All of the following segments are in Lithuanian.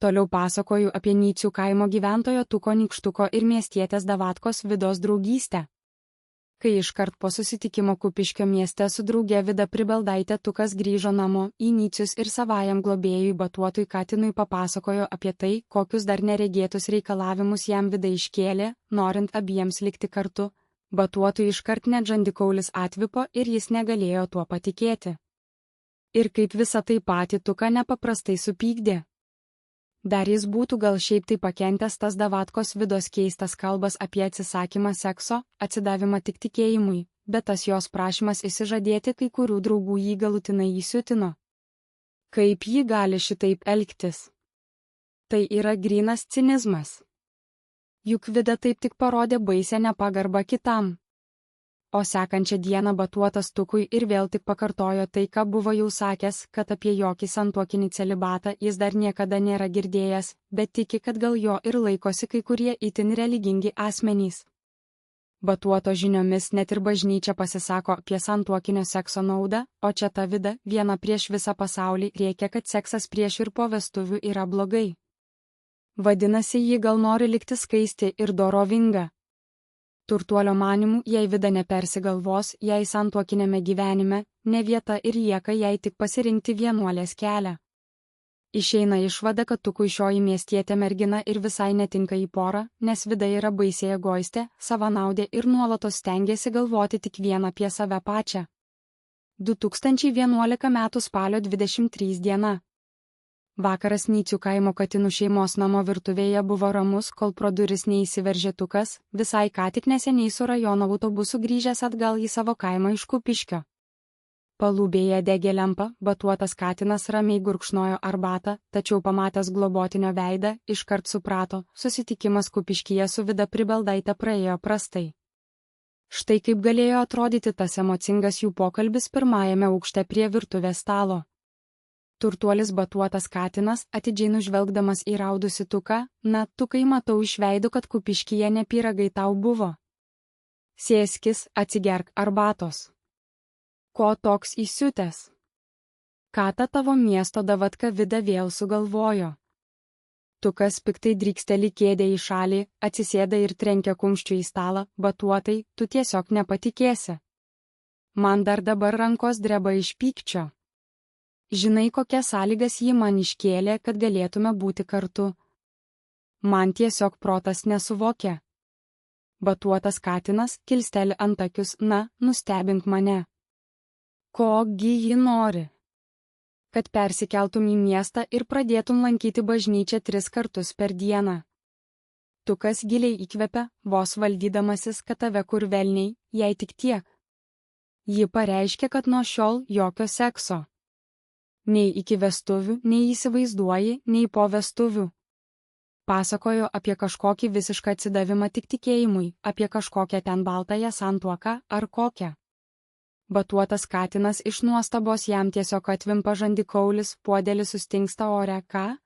Toliau pasakoju apie Nycių kaimo gyventojo Tuko Nykštuko ir miestietės Davatkos Vidos draugystę. Kai iškart po susitikimo Kupiškio mieste su drauge Vida Pribeldaitė Tukas grįžo namo į Nycius ir savajam globėjui Batuotui katinui papasakojo apie tai, kokius dar neregėtus reikalavimus jam Vida iškėlė, norint abiems likti kartu. Batuotui iškart net žandikaulis atvipo ir jis negalėjo tuo patikėti. Ir kaip visą tai patį Tuką nepaprastai supykdė. Dar jis būtų gal šiaip tai pakentęs tas Davatkos Vidos keistas kalbas apie atsisakymą sekso, atsidavimą tik tikėjimui, bet tas jos prašymas išsižadėti kai kurių draugų jį galutinai įsiutino. Kaip ji gali šitaip elgtis? Tai yra grynas cinizmas. Juk Vida taip tik parodė baisę nepagarbą kitam. O sekančią dieną Batuotas Tukui ir vėl tik pakartojo tai, ką buvo jau sakęs, kad apie jokį santuokinį celibatą jis dar niekada nėra girdėjęs, bet tiki, kad gal jo ir laikosi kai kurie itin religingi asmenys. Batuoto žiniomis net ir bažnyčia pasisako apie santuokinio sekso naudą, o čia ta Vida viena prieš visą pasaulį rėkia, kad seksas prieš ir po vestuvių yra blogai. Vadinasi, ji gal nori likti skaisti ir dorovinga. Turtuolio manimu, jei Vida nepersigalvos, jei santuokinėme gyvenime, ne vieta ir lieka jai tik pasirinkti vienuolės kelią. Išeina išvada, kad Tukui šioji miestietė mergina ir visai netinka į porą, nes Vida yra baisiai egoistė, savanaudė ir nuolatos stengiasi galvoti tik vien apie save pačią. 2011 m. spalio 23 diena. Vakaras Nycių kaimo katinų šeimos namo virtuvėje buvo ramus, kol pro duris neįsiveržė Tukas, visai ką tik neseniai su rajono autobusu grįžęs atgal į savo kaimą iš Kupiškio. Palubėje degė lempa, Batuotas katinas ramiai gurkšnojo arbatą, tačiau pamatęs globotinio veidą, iškart suprato, susitikimas Kupiškyje su Vida Pribeldaitė praėjo prastai. Štai kaip galėjo atrodyti tas emocingas jų pokalbis pirmajame aukšte prie virtuvės stalo. Turtuolis Batuotas katinas, atidžiai nužvelgdamas įraudusi Tuką, na, Tukai, matau iš veidų, kad Kupiškyje ne pyragai tau buvo. Sėskis, atsigerk arbatos. Ko toks įsiutęs? Ką ta tavo miesto Davatka Vida vėl sugalvojo? Tukas piktai dryksteli kėdę į šalį, atsisėda ir trenkia kumščiu į stalą. Batuotai, tu tiesiog nepatikėsi. Man dar dabar rankos dreba iš pykčio. Žinai, kokias sąlygas ji man iškėlė, kad galėtume būti kartu. Man tiesiog protas nesuvokia. Batuotas katinas kilsteli antakius, na, nustebink mane. Kogi ji nori? Kad persikeltum į miestą ir pradėtum lankyti bažnyčią 3 kartus per dieną. Tukas giliai įkvepia, vos valdydamasis, kad tave kur velniai, jei tik tiek. Ji pareiškia, kad nuo šiol jokio sekso. Nei iki vestuvių, nei įsivaizduoji, nei po vestuvių. Pasakojo apie kažkokį visišką atsidavimą tik tikėjimui, apie kažkokią ten baltąją santuoką ar kokią. Batuotas katinas iš nuostabos jam tiesiog atvimpa žandikaulis, puodelis sustingsta ore, ką?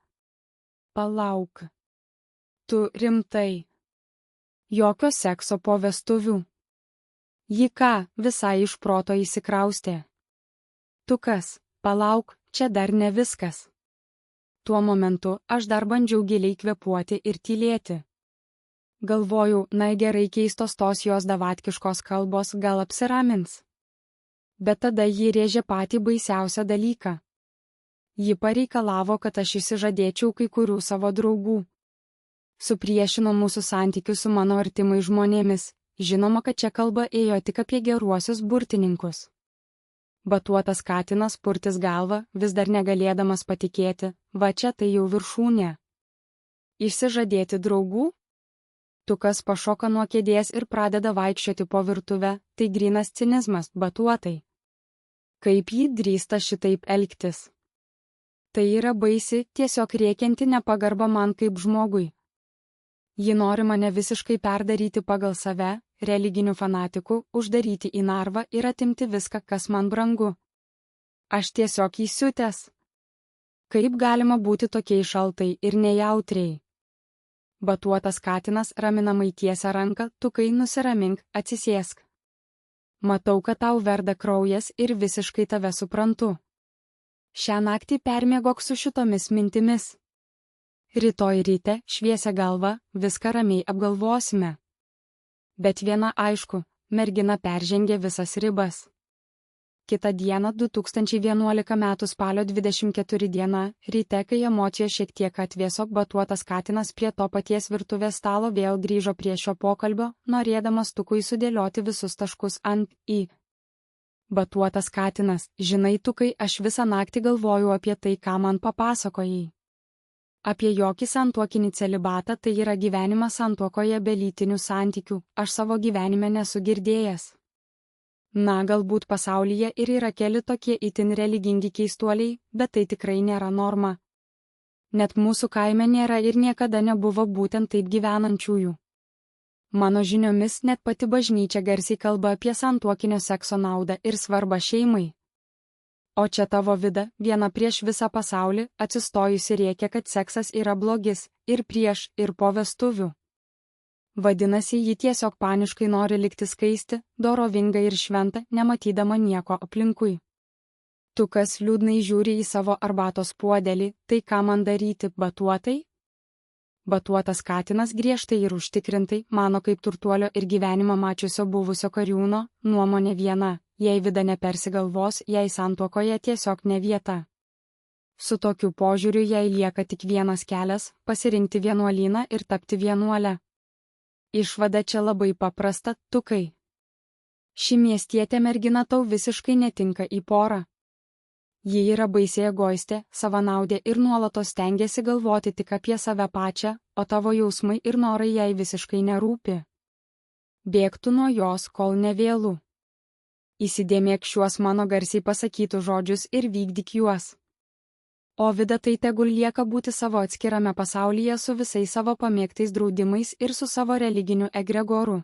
Palauk. Tu rimtai. Jokio sekso po vestuvių. Ji ką, visai iš proto įsikraustė. Tukas, palauk. Čia dar ne viskas. Tuo momentu aš dar bandžiau giliai kvėpuoti ir tylėti. Galvojau, na gerai, keistos tos jos davatkiškos kalbos gal apsiramins. Bet tada ji rėžė patį baisiausią dalyką. Ji pareikalavo, kad aš išsižadėčiau kai kurių savo draugų. Supriešino mūsų santykius su mano artimai žmonėmis, žinoma, kad čia kalba ėjo tik apie geruosius burtininkus. Batuotas katinas purtis galvą, vis dar negalėdamas patikėti, va čia tai jau viršūnė. Išsižadėti draugų? Tukas pašoka nuo kėdės ir pradeda vaikščioti po virtuvę, tai grynas cinizmas, Batuotai. Kaip ji drįsta šitaip elgtis? Tai yra baisi, tiesiog rėkianti nepagarba man kaip žmogui. Ji nori mane visiškai perdaryti pagal save, religinių fanatikų, uždaryti į narvą ir atimti viską, kas man brangu. Aš tiesiog įsiutęs. Kaip galima būti tokiai šaltai ir nejautriai? Batuotas katinas raminamai tiesia ranką, Tukai, nusiramink, atsisėsk. Matau, kad tau verda kraujas ir visiškai tave suprantu. Šią naktį permiegok su šitomis mintimis. Rytoj ryte, šviesia galva, viską ramiai apgalvosime. Bet viena aišku, mergina peržengė visas ribas. Kitą dieną 2011 m. spalio 24 diena, ryte, kai emocijos šiek tiek atvėso, batuotas katinas prie to paties virtuvės stalo vėl grįžo prie šio pokalbio, norėdamas Tukui sudėlioti visus taškus ant i. Batuotas katinas, žinai Tukai, aš visą naktį galvoju apie tai, ką man papasakojai. Apie jokį santuokinį celibatą, tai yra gyvenimas santuokoje be lytinių santykių, aš savo gyvenime nesu girdėjęs. Na, galbūt pasaulyje ir yra keli tokie itin religingi keistuoliai, bet tai tikrai nėra norma. Net mūsų kaime nėra ir niekada nebuvo būtent taip gyvenančiųjų. Mano žiniomis net pati bažnyčia garsiai kalba apie santuokinio sekso naudą ir svarbą šeimai. O čia tavo Vida, viena prieš visą pasaulį, atsistojusi rėkia, kad seksas yra blogis, ir prieš, ir po vestuvių. Vadinasi, ji tiesiog paniškai nori likti skaisti, dorovinga ir šventa, nematydama nieko aplinkui. Tukas liūdnai žiūri į savo arbatos puodelį, tai ką man daryti, batuotai? Batuotas katinas griežtai ir užtikrintai, mano kaip turtuolio ir gyvenimą mačiusio buvusio kariūno, nuomonė viena, jei Vida nepersigalvos, jei santuokoje tiesiog ne vieta. Su tokiu požiūriu jai lieka tik vienas kelias - pasirinkti vienuolyną ir tapti vienuole. Išvada čia labai paprasta, Tukai. Ši miestietė mergina tau visiškai netinka į porą. Ji yra baisiai egoistė, savanaudė ir nuolatos stengiasi galvoti tik apie save pačią, o tavo jausmai ir norai jai visiškai nerūpi. Bėgtų nuo jos, kol nevėlu. Įsidėmėk šiuos mano garsiai pasakytus žodžius ir vykdyk juos. O Vida tai tegul lieka būti savo atskirame pasaulyje su visais savo pamėgtais draudimais ir su savo religiniu egregoru.